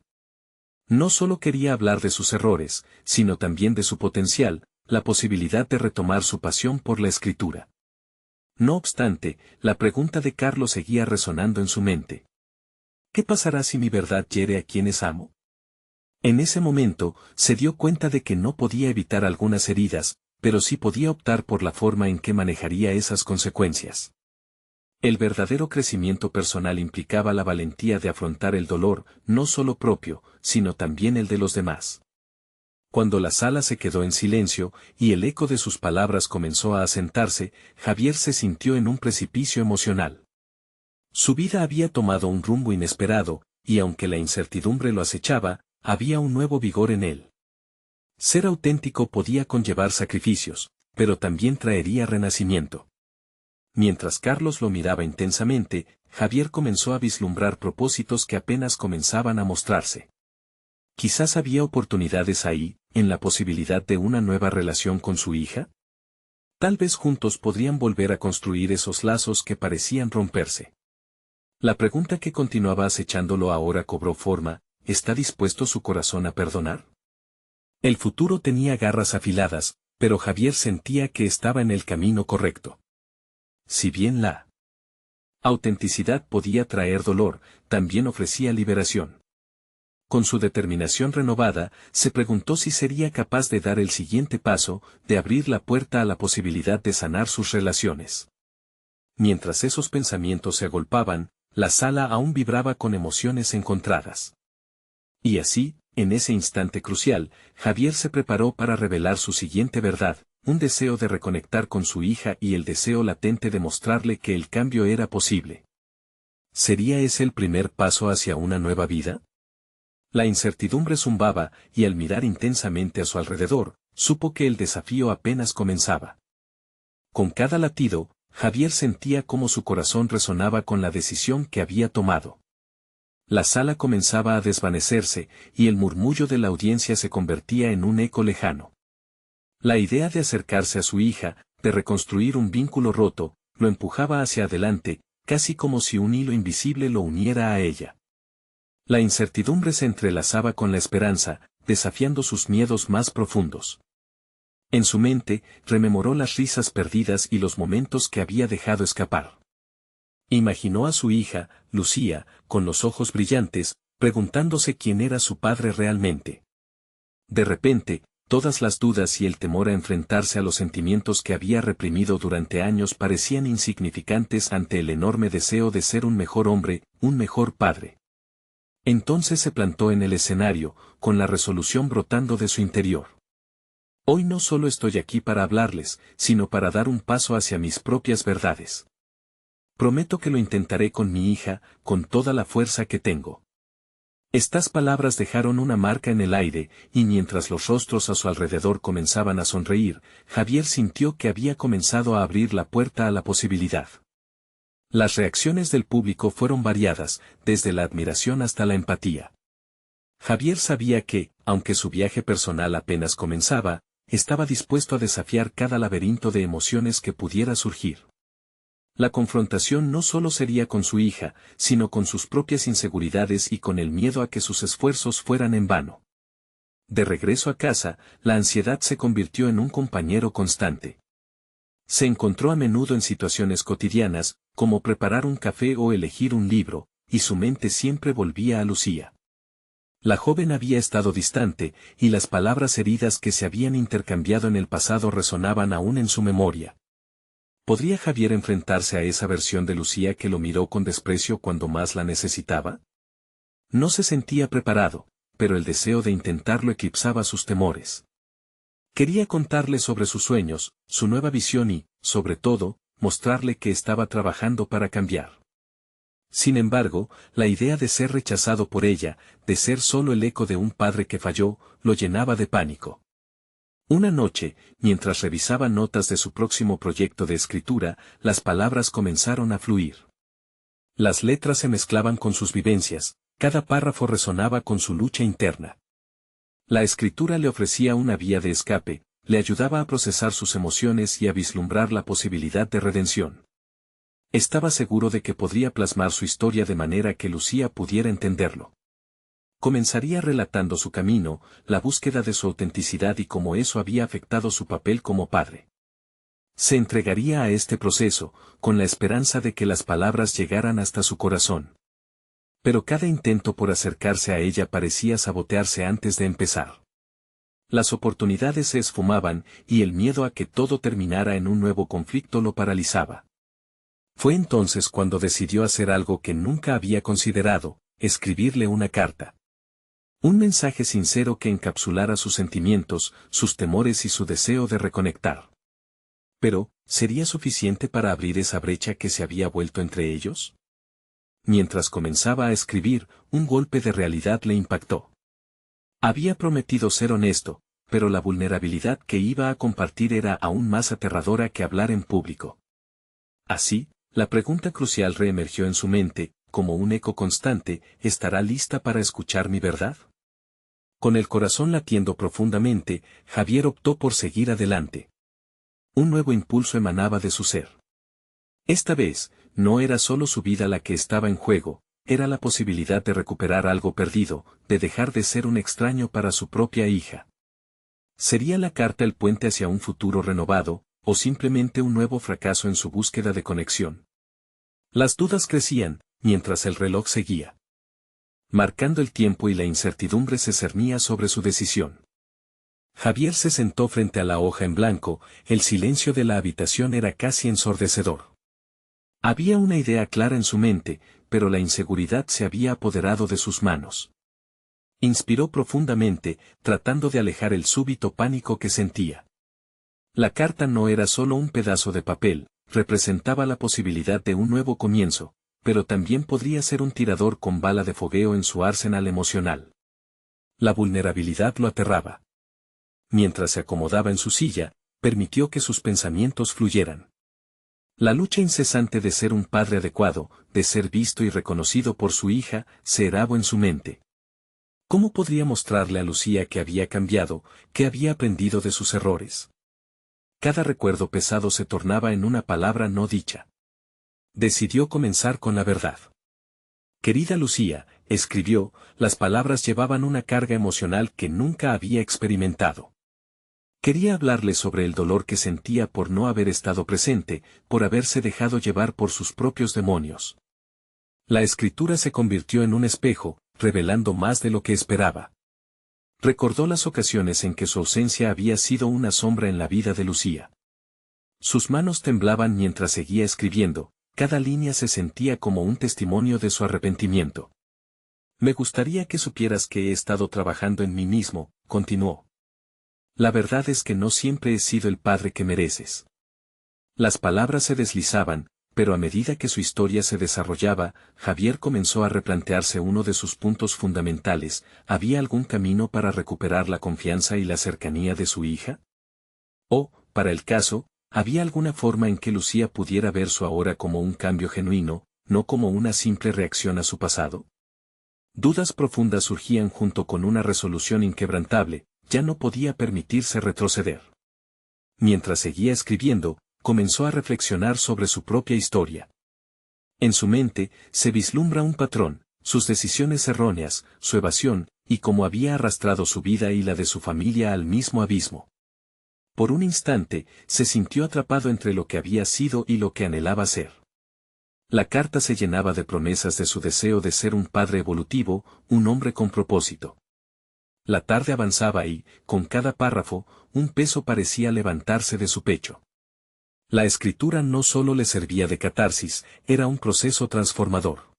S1: No solo quería hablar de sus errores, sino también de su potencial, la posibilidad de retomar su pasión por la escritura. No obstante, la pregunta de Carlos seguía resonando en su mente. ¿Qué pasará si mi verdad hiere a quienes amo? En ese momento, se dio cuenta de que no podía evitar algunas heridas, pero sí podía optar por la forma en que manejaría esas consecuencias. El verdadero crecimiento personal implicaba la valentía de afrontar el dolor, no solo propio, sino también el de los demás. Cuando la sala se quedó en silencio, y el eco de sus palabras comenzó a asentarse, Javier se sintió en un precipicio emocional. Su vida había tomado un rumbo inesperado, y aunque la incertidumbre lo acechaba, había un nuevo vigor en él. Ser auténtico podía conllevar sacrificios, pero también traería renacimiento. Mientras Carlos lo miraba intensamente, Javier comenzó a vislumbrar propósitos que apenas comenzaban a mostrarse. Quizás había oportunidades ahí, en la posibilidad de una nueva relación con su hija. Tal vez juntos podrían volver a construir esos lazos que parecían romperse. La pregunta que continuaba acechándolo ahora cobró forma: ¿está dispuesto su corazón a perdonar? El futuro tenía garras afiladas, pero Javier sentía que estaba en el camino correcto. Si bien la autenticidad podía traer dolor, también ofrecía liberación. Con su determinación renovada, se preguntó si sería capaz de dar el siguiente paso, de abrir la puerta a la posibilidad de sanar sus relaciones. Mientras esos pensamientos se agolpaban, la sala aún vibraba con emociones encontradas. Y así, en ese instante crucial, Javier se preparó para revelar su siguiente verdad: un deseo de reconectar con su hija y el deseo latente de mostrarle que el cambio era posible. ¿Sería ese el primer paso hacia una nueva vida? La incertidumbre zumbaba, y al mirar intensamente a su alrededor, supo que el desafío apenas comenzaba. Con cada latido, Javier sentía cómo su corazón resonaba con la decisión que había tomado. La sala comenzaba a desvanecerse, y el murmullo de la audiencia se convertía en un eco lejano. La idea de acercarse a su hija, de reconstruir un vínculo roto, lo empujaba hacia adelante, casi como si un hilo invisible lo uniera a ella. La incertidumbre se entrelazaba con la esperanza, desafiando sus miedos más profundos. En su mente, rememoró las risas perdidas y los momentos que había dejado escapar. Imaginó a su hija, Lucía, con los ojos brillantes, preguntándose quién era su padre realmente. De repente, todas las dudas y el temor a enfrentarse a los sentimientos que había reprimido durante años parecían insignificantes ante el enorme deseo de ser un mejor hombre, un mejor padre. Entonces se plantó en el escenario, con la resolución brotando de su interior. Hoy no solo estoy aquí para hablarles, sino para dar un paso hacia mis propias verdades. Prometo que lo intentaré con mi hija, con toda la fuerza que tengo. Estas palabras dejaron una marca en el aire, y mientras los rostros a su alrededor comenzaban a sonreír, Javier sintió que había comenzado a abrir la puerta a la posibilidad. Las reacciones del público fueron variadas, desde la admiración hasta la empatía. Javier sabía que, aunque su viaje personal apenas comenzaba, estaba dispuesto a desafiar cada laberinto de emociones que pudiera surgir. La confrontación no solo sería con su hija, sino con sus propias inseguridades y con el miedo a que sus esfuerzos fueran en vano. De regreso a casa, la ansiedad se convirtió en un compañero constante. Se encontró a menudo en situaciones cotidianas, como preparar un café o elegir un libro, y su mente siempre volvía a Lucía. La joven había estado distante, y las palabras heridas que se habían intercambiado en el pasado resonaban aún en su memoria. ¿Podría Javier enfrentarse a esa versión de Lucía que lo miró con desprecio cuando más la necesitaba? No se sentía preparado, pero el deseo de intentarlo eclipsaba sus temores. Quería contarle sobre sus sueños, su nueva visión y, sobre todo, mostrarle que estaba trabajando para cambiar. Sin embargo, la idea de ser rechazado por ella, de ser solo el eco de un padre que falló, lo llenaba de pánico. Una noche, mientras revisaba notas de su próximo proyecto de escritura, las palabras comenzaron a fluir. Las letras se mezclaban con sus vivencias, cada párrafo resonaba con su lucha interna. La escritura le ofrecía una vía de escape, le ayudaba a procesar sus emociones y a vislumbrar la posibilidad de redención. Estaba seguro de que podría plasmar su historia de manera que Lucía pudiera entenderlo. Comenzaría relatando su camino, la búsqueda de su autenticidad y cómo eso había afectado su papel como padre. Se entregaría a este proceso, con la esperanza de que las palabras llegaran hasta su corazón. Pero cada intento por acercarse a ella parecía sabotearse antes de empezar. Las oportunidades se esfumaban, y el miedo a que todo terminara en un nuevo conflicto lo paralizaba. Fue entonces cuando decidió hacer algo que nunca había considerado, escribirle una carta. Un mensaje sincero que encapsulara sus sentimientos, sus temores y su deseo de reconectar. Pero, ¿sería suficiente para abrir esa brecha que se había vuelto entre ellos? Mientras comenzaba a escribir, un golpe de realidad le impactó. Había prometido ser honesto, pero la vulnerabilidad que iba a compartir era aún más aterradora que hablar en público. Así, la pregunta crucial reemergió en su mente, como un eco constante: ¿estará lista para escuchar mi verdad? Con el corazón latiendo profundamente, Javier optó por seguir adelante. Un nuevo impulso emanaba de su ser. Esta vez, no era solo su vida la que estaba en juego, era la posibilidad de recuperar algo perdido, de dejar de ser un extraño para su propia hija. ¿Sería la carta el puente hacia un futuro renovado, o simplemente un nuevo fracaso en su búsqueda de conexión? Las dudas crecían, mientras el reloj seguía marcando el tiempo, y la incertidumbre se cernía sobre su decisión. Javier se sentó frente a la hoja en blanco, el silencio de la habitación era casi ensordecedor. Había una idea clara en su mente, pero la inseguridad se había apoderado de sus manos. Inspiró profundamente, tratando de alejar el súbito pánico que sentía. La carta no era solo un pedazo de papel, representaba la posibilidad de un nuevo comienzo, pero también podría ser un tirador con bala de fogueo en su arsenal emocional. La vulnerabilidad lo aterraba. Mientras se acomodaba en su silla, permitió que sus pensamientos fluyeran. La lucha incesante de ser un padre adecuado, de ser visto y reconocido por su hija, se erabo en su mente. ¿Cómo podría mostrarle a Lucía que había cambiado, que había aprendido de sus errores? Cada recuerdo pesado se tornaba en una palabra no dicha. Decidió comenzar con la verdad. Querida Lucía, escribió, las palabras llevaban una carga emocional que nunca había experimentado. Quería hablarle sobre el dolor que sentía por no haber estado presente, por haberse dejado llevar por sus propios demonios. La escritura se convirtió en un espejo, revelando más de lo que esperaba. Recordó las ocasiones en que su ausencia había sido una sombra en la vida de Lucía. Sus manos temblaban mientras seguía escribiendo, cada línea se sentía como un testimonio de su arrepentimiento. Me gustaría que supieras que he estado trabajando en mí mismo, continuó. La verdad es que no siempre he sido el padre que mereces. Las palabras se deslizaban, pero a medida que su historia se desarrollaba, Javier comenzó a replantearse uno de sus puntos fundamentales: ¿había algún camino para recuperar la confianza y la cercanía de su hija? O, para el caso, ¿había alguna forma en que Lucía pudiera ver su ahora como un cambio genuino, no como una simple reacción a su pasado? Dudas profundas surgían junto con una resolución inquebrantable: ya no podía permitirse retroceder. Mientras seguía escribiendo, comenzó a reflexionar sobre su propia historia. En su mente, se vislumbra un patrón: sus decisiones erróneas, su evasión, y cómo había arrastrado su vida y la de su familia al mismo abismo. Por un instante, se sintió atrapado entre lo que había sido y lo que anhelaba ser. La carta se llenaba de promesas de su deseo de ser un padre evolutivo, un hombre con propósito. La tarde avanzaba y, con cada párrafo, un peso parecía levantarse de su pecho. La escritura no solo le servía de catarsis, era un proceso transformador.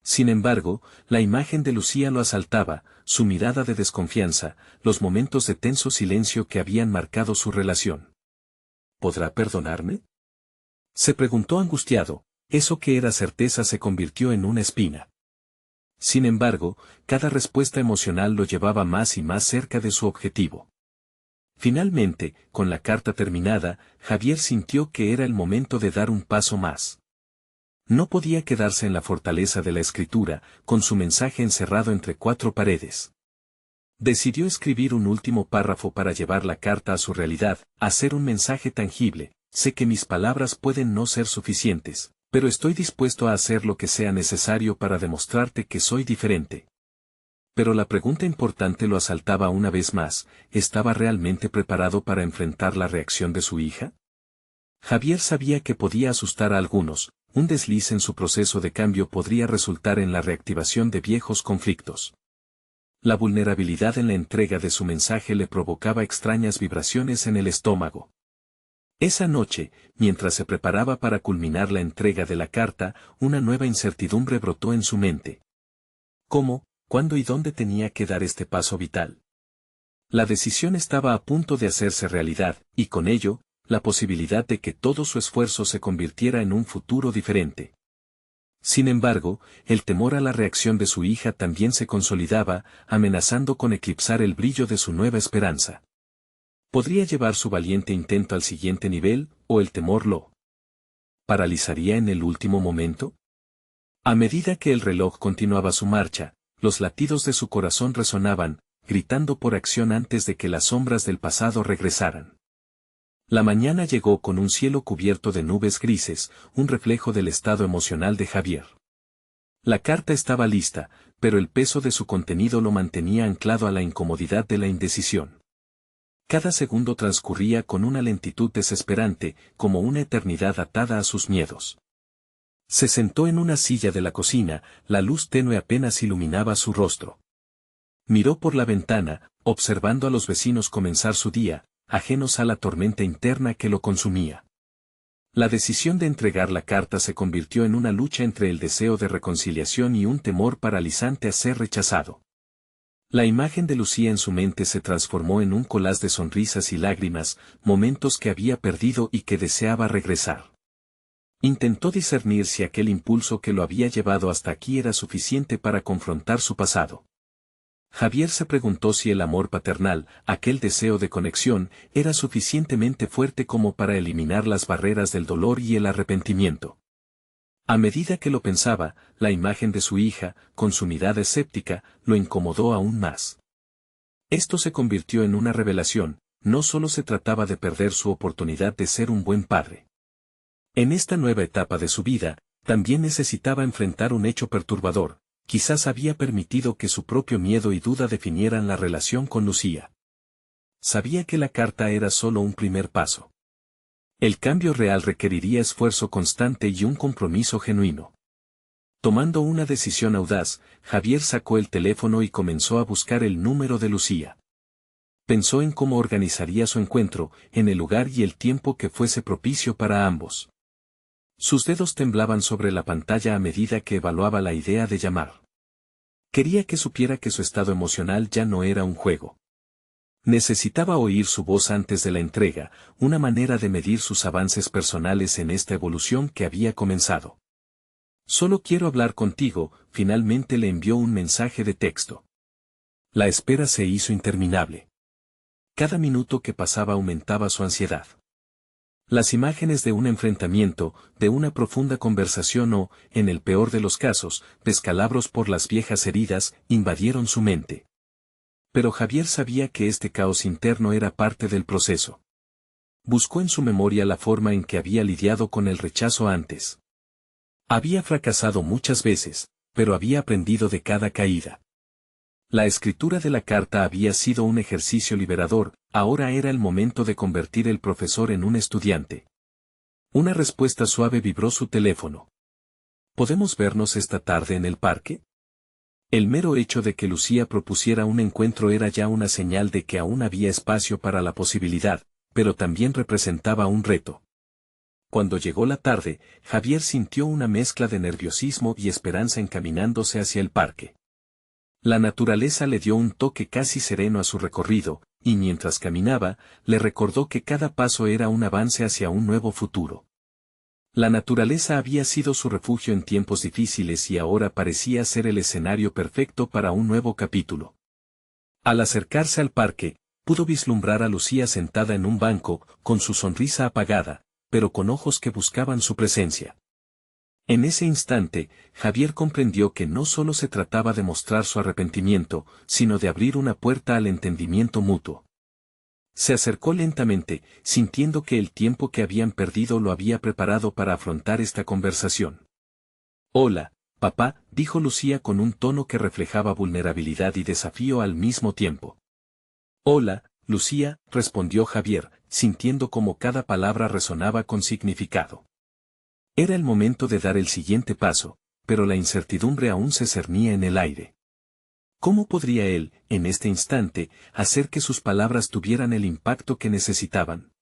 S1: Sin embargo, la imagen de Lucía lo asaltaba, su mirada de desconfianza, los momentos de tenso silencio que habían marcado su relación. ¿Podrá perdonarme?, se preguntó angustiado. Eso que era certeza se convirtió en una espina. Sin embargo, cada respuesta emocional lo llevaba más y más cerca de su objetivo. Finalmente, con la carta terminada, Javier sintió que era el momento de dar un paso más. No podía quedarse en la fortaleza de la escritura, con su mensaje encerrado entre cuatro paredes. Decidió escribir un último párrafo para llevar la carta a su realidad, hacer un mensaje tangible: sé que mis palabras pueden no ser suficientes, pero estoy dispuesto a hacer lo que sea necesario para demostrarte que soy diferente. Pero la pregunta importante lo asaltaba una vez más: ¿estaba realmente preparado para enfrentar la reacción de su hija? Javier sabía que podía asustar a algunos: un desliz en su proceso de cambio podría resultar en la reactivación de viejos conflictos. La vulnerabilidad en la entrega de su mensaje le provocaba extrañas vibraciones en el estómago. Esa noche, mientras se preparaba para culminar la entrega de la carta, una nueva incertidumbre brotó en su mente. ¿Cómo, cuándo y dónde tenía que dar este paso vital? La decisión estaba a punto de hacerse realidad, y con ello, la posibilidad de que todo su esfuerzo se convirtiera en un futuro diferente. Sin embargo, el temor a la reacción de su hija también se consolidaba, amenazando con eclipsar el brillo de su nueva esperanza. ¿Podría llevar su valiente intento al siguiente nivel, o el temor lo paralizaría en el último momento? A medida que el reloj continuaba su marcha, los latidos de su corazón resonaban, gritando por acción antes de que las sombras del pasado regresaran. La mañana llegó con un cielo cubierto de nubes grises, un reflejo del estado emocional de Javier. La carta estaba lista, pero el peso de su contenido lo mantenía anclado a la incomodidad de la indecisión. Cada segundo transcurría con una lentitud desesperante, como una eternidad atada a sus miedos. Se sentó en una silla de la cocina, la luz tenue apenas iluminaba su rostro. Miró por la ventana, observando a los vecinos comenzar su día, ajenos a la tormenta interna que lo consumía. La decisión de entregar la carta se convirtió en una lucha entre el deseo de reconciliación y un temor paralizante a ser rechazado. La imagen de Lucía en su mente se transformó en un collage de sonrisas y lágrimas, momentos que había perdido y que deseaba regresar. Intentó discernir si aquel impulso que lo había llevado hasta aquí era suficiente para confrontar su pasado. Javier se preguntó si el amor paternal, aquel deseo de conexión, era suficientemente fuerte como para eliminar las barreras del dolor y el arrepentimiento. A medida que lo pensaba, la imagen de su hija, con su mirada escéptica, lo incomodó aún más. Esto se convirtió en una revelación, no solo se trataba de perder su oportunidad de ser un buen padre. En esta nueva etapa de su vida, también necesitaba enfrentar un hecho perturbador. Quizás había permitido que su propio miedo y duda definieran la relación con Lucía. Sabía que la carta era solo un primer paso. El cambio real requeriría esfuerzo constante y un compromiso genuino. Tomando una decisión audaz, Javier sacó el teléfono y comenzó a buscar el número de Lucía. Pensó en cómo organizaría su encuentro, en el lugar y el tiempo que fuese propicio para ambos. Sus dedos temblaban sobre la pantalla a medida que evaluaba la idea de llamar. Quería que supiera que su estado emocional ya no era un juego. Necesitaba oír su voz antes de la entrega, una manera de medir sus avances personales en esta evolución que había comenzado. Solo quiero hablar contigo, finalmente le envió un mensaje de texto. La espera se hizo interminable. Cada minuto que pasaba aumentaba su ansiedad. Las imágenes de un enfrentamiento, de una profunda conversación o, en el peor de los casos, descalabros por las viejas heridas, invadieron su mente. Pero Javier sabía que este caos interno era parte del proceso. Buscó en su memoria la forma en que había lidiado con el rechazo antes. Había fracasado muchas veces, pero había aprendido de cada caída. La escritura de la carta había sido un ejercicio liberador, ahora era el momento de convertir el profesor en un estudiante. Una respuesta suave vibró su teléfono. ¿Podemos vernos esta tarde en el parque? El mero hecho de que Lucía propusiera un encuentro era ya una señal de que aún había espacio para la posibilidad, pero también representaba un reto. Cuando llegó la tarde, Javier sintió una mezcla de nerviosismo y esperanza encaminándose hacia el parque. La naturaleza le dio un toque casi sereno a su recorrido, y mientras caminaba, le recordó que cada paso era un avance hacia un nuevo futuro. La naturaleza había sido su refugio en tiempos difíciles y ahora parecía ser el escenario perfecto para un nuevo capítulo. Al acercarse al parque, pudo vislumbrar a Lucía sentada en un banco, con su sonrisa apagada, pero con ojos que buscaban su presencia. En ese instante, Javier comprendió que no solo se trataba de mostrar su arrepentimiento, sino de abrir una puerta al entendimiento mutuo. Se acercó lentamente, sintiendo que el tiempo que habían perdido lo había preparado para afrontar esta conversación. «Hola, papá», dijo Lucía con un tono que reflejaba vulnerabilidad y desafío al mismo tiempo. «Hola, Lucía», respondió Javier, sintiendo como cada palabra resonaba con significado. Era el momento de dar el siguiente paso, pero la incertidumbre aún se cernía en el aire. ¿Cómo podría él, en este instante, hacer que sus palabras tuvieran el impacto que necesitaban?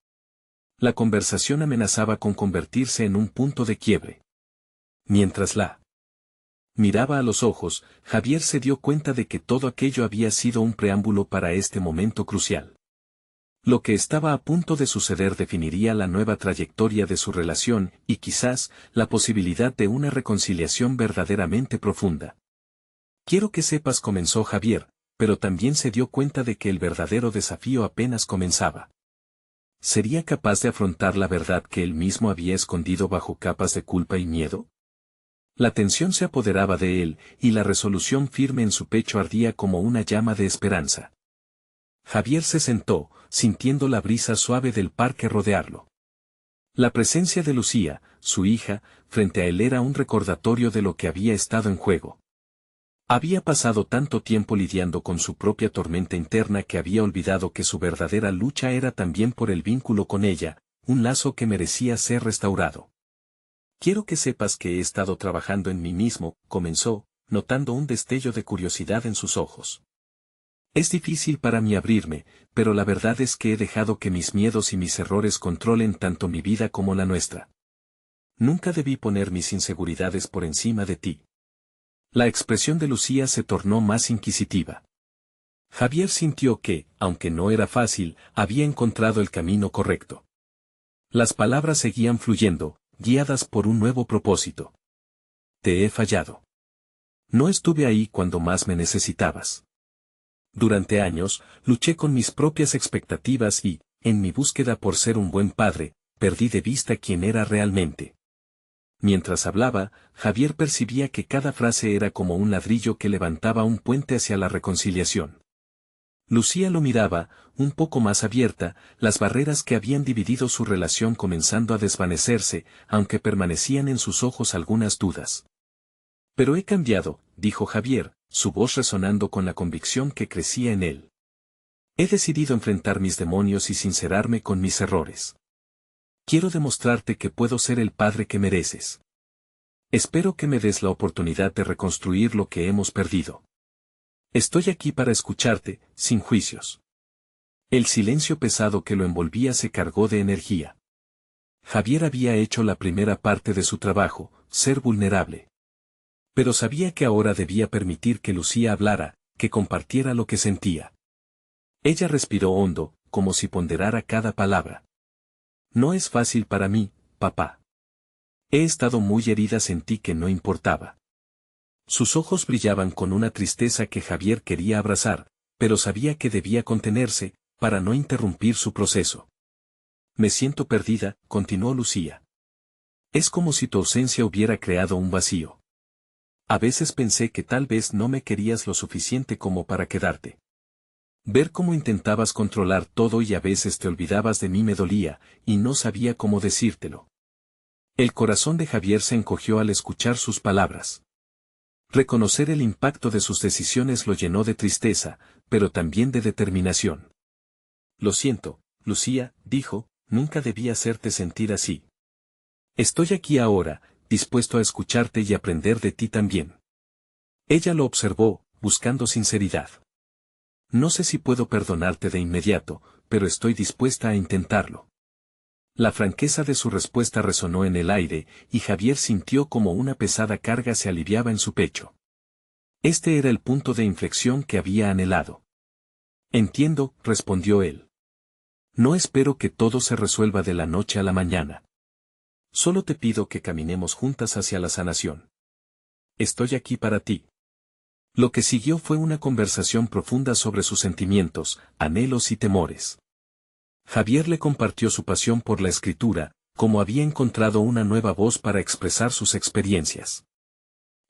S1: La conversación amenazaba con convertirse en un punto de quiebre. Mientras la miraba a los ojos, Javier se dio cuenta de que todo aquello había sido un preámbulo para este momento crucial. Lo que estaba a punto de suceder definiría la nueva trayectoria de su relación y quizás la posibilidad de una reconciliación verdaderamente profunda. «Quiero que sepas», comenzó Javier, pero también se dio cuenta de que el verdadero desafío apenas comenzaba. ¿Sería capaz de afrontar la verdad que él mismo había escondido bajo capas de culpa y miedo? La tensión se apoderaba de él, y la resolución firme en su pecho ardía como una llama de esperanza. Javier se sentó, sintiendo la brisa suave del parque rodearlo. La presencia de Lucía, su hija, frente a él era un recordatorio de lo que había estado en juego. Había pasado tanto tiempo lidiando con su propia tormenta interna que había olvidado que su verdadera lucha era también por el vínculo con ella, un lazo que merecía ser restaurado. «Quiero que sepas que he estado trabajando en mí mismo», comenzó, notando un destello de curiosidad en sus ojos. «Es difícil para mí abrirme, pero la verdad es que he dejado que mis miedos y mis errores controlen tanto mi vida como la nuestra. Nunca debí poner mis inseguridades por encima de ti». La expresión de Lucía se tornó más inquisitiva. Javier sintió que, aunque no era fácil, había encontrado el camino correcto. Las palabras seguían fluyendo, guiadas por un nuevo propósito. «Te he fallado. No estuve ahí cuando más me necesitabas. Durante años, luché con mis propias expectativas y, en mi búsqueda por ser un buen padre, perdí de vista quién era realmente. Mientras hablaba, Javier percibía que cada frase era como un ladrillo que levantaba un puente hacia la reconciliación. Lucía lo miraba, un poco más abierta, las barreras que habían dividido su relación comenzando a desvanecerse, aunque permanecían en sus ojos algunas dudas. Pero he cambiado, dijo Javier, su voz resonando con la convicción que crecía en él. He decidido enfrentar mis demonios y sincerarme con mis errores. Quiero demostrarte que puedo ser el padre que mereces. Espero que me des la oportunidad de reconstruir lo que hemos perdido. Estoy aquí para escucharte, sin juicios. El silencio pesado que lo envolvía se cargó de energía. Javier había hecho la primera parte de su trabajo, ser vulnerable. Pero sabía que ahora debía permitir que Lucía hablara, que compartiera lo que sentía. Ella respiró hondo, como si ponderara cada palabra. No es fácil para mí, papá. He estado muy herida, sentí que no importaba. Sus ojos brillaban con una tristeza que Javier quería abrazar, pero sabía que debía contenerse, para no interrumpir su proceso. Me siento perdida, continuó Lucía. Es como si tu ausencia hubiera creado un vacío. A veces pensé que tal vez no me querías lo suficiente como para quedarte. Ver cómo intentabas controlar todo y a veces te olvidabas de mí me dolía, y no sabía cómo decírtelo. El corazón de Javier se encogió al escuchar sus palabras. Reconocer el impacto de sus decisiones lo llenó de tristeza, pero también de determinación. Lo siento, Lucía, dijo, nunca debí hacerte sentir así. Estoy aquí ahora, dispuesto a escucharte y aprender de ti también. Ella lo observó, buscando sinceridad. No sé si puedo perdonarte de inmediato, pero estoy dispuesta a intentarlo. La franqueza de su respuesta resonó en el aire, y Javier sintió como una pesada carga se aliviaba en su pecho. Este era el punto de inflexión que había anhelado. Entiendo, respondió él. No espero que todo se resuelva de la noche a la mañana. Solo te pido que caminemos juntas hacia la sanación. Estoy aquí para ti. Lo que siguió fue una conversación profunda sobre sus sentimientos, anhelos y temores. Javier le compartió su pasión por la escritura, como había encontrado una nueva voz para expresar sus experiencias.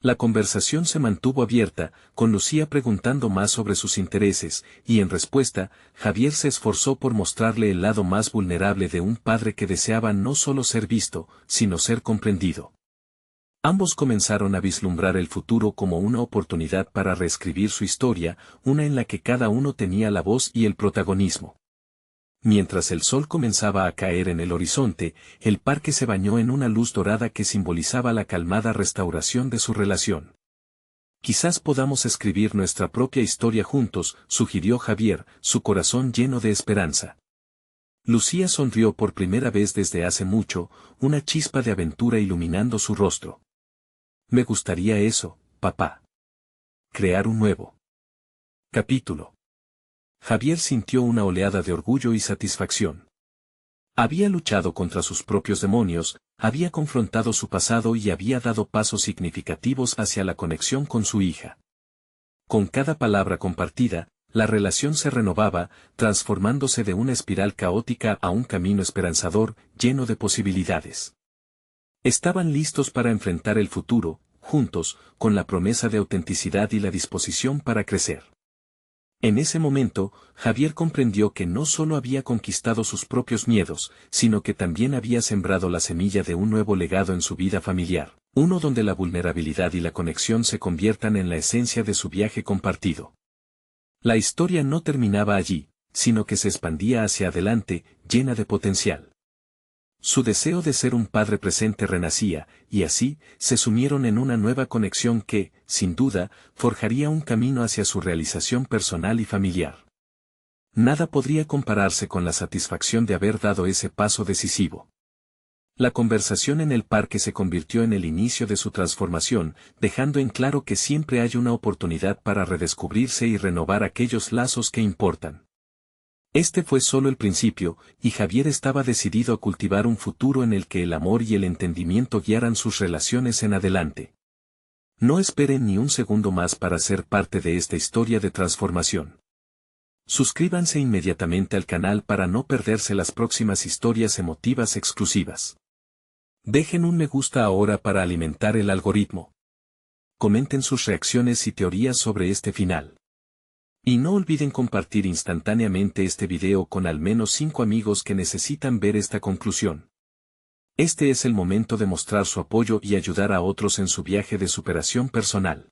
S1: La conversación se mantuvo abierta, con Lucía preguntando más sobre sus intereses, y en respuesta, Javier se esforzó por mostrarle el lado más vulnerable de un padre que deseaba no solo ser visto, sino ser comprendido. Ambos comenzaron a vislumbrar el futuro como una oportunidad para reescribir su historia, una en la que cada uno tenía la voz y el protagonismo. Mientras el sol comenzaba a caer en el horizonte, el parque se bañó en una luz dorada que simbolizaba la calmada restauración de su relación. Quizás podamos escribir nuestra propia historia juntos, sugirió Javier, su corazón lleno de esperanza. Lucía sonrió por primera vez desde hace mucho, una chispa de aventura iluminando su rostro. Me gustaría eso, papá. Crear un nuevo capítulo. Javier sintió una oleada de orgullo y satisfacción. Había luchado contra sus propios demonios, había confrontado su pasado y había dado pasos significativos hacia la conexión con su hija. Con cada palabra compartida, la relación se renovaba, transformándose de una espiral caótica a un camino esperanzador, lleno de posibilidades. Estaban listos para enfrentar el futuro, juntos, con la promesa de autenticidad y la disposición para crecer. En ese momento, Javier comprendió que no solo había conquistado sus propios miedos, sino que también había sembrado la semilla de un nuevo legado en su vida familiar, uno donde la vulnerabilidad y la conexión se conviertan en la esencia de su viaje compartido. La historia no terminaba allí, sino que se expandía hacia adelante, llena de potencial. Su deseo de ser un padre presente renacía, y así, se sumieron en una nueva conexión que, sin duda, forjaría un camino hacia su realización personal y familiar. Nada podría compararse con la satisfacción de haber dado ese paso decisivo. La conversación en el parque se convirtió en el inicio de su transformación, dejando en claro que siempre hay una oportunidad para redescubrirse y renovar aquellos lazos que importan. Este fue solo el principio, y Javier estaba decidido a cultivar un futuro en el que el amor y el entendimiento guiaran sus relaciones en adelante. No esperen ni un segundo más para ser parte de esta historia de transformación. Suscríbanse inmediatamente al canal para no perderse las próximas historias emotivas exclusivas. Dejen un me gusta ahora para alimentar el algoritmo. Comenten sus reacciones y teorías sobre este final. Y no olviden compartir instantáneamente este video con al menos 5 amigos que necesitan ver esta conclusión. Este es el momento de mostrar su apoyo y ayudar a otros en su viaje de superación personal.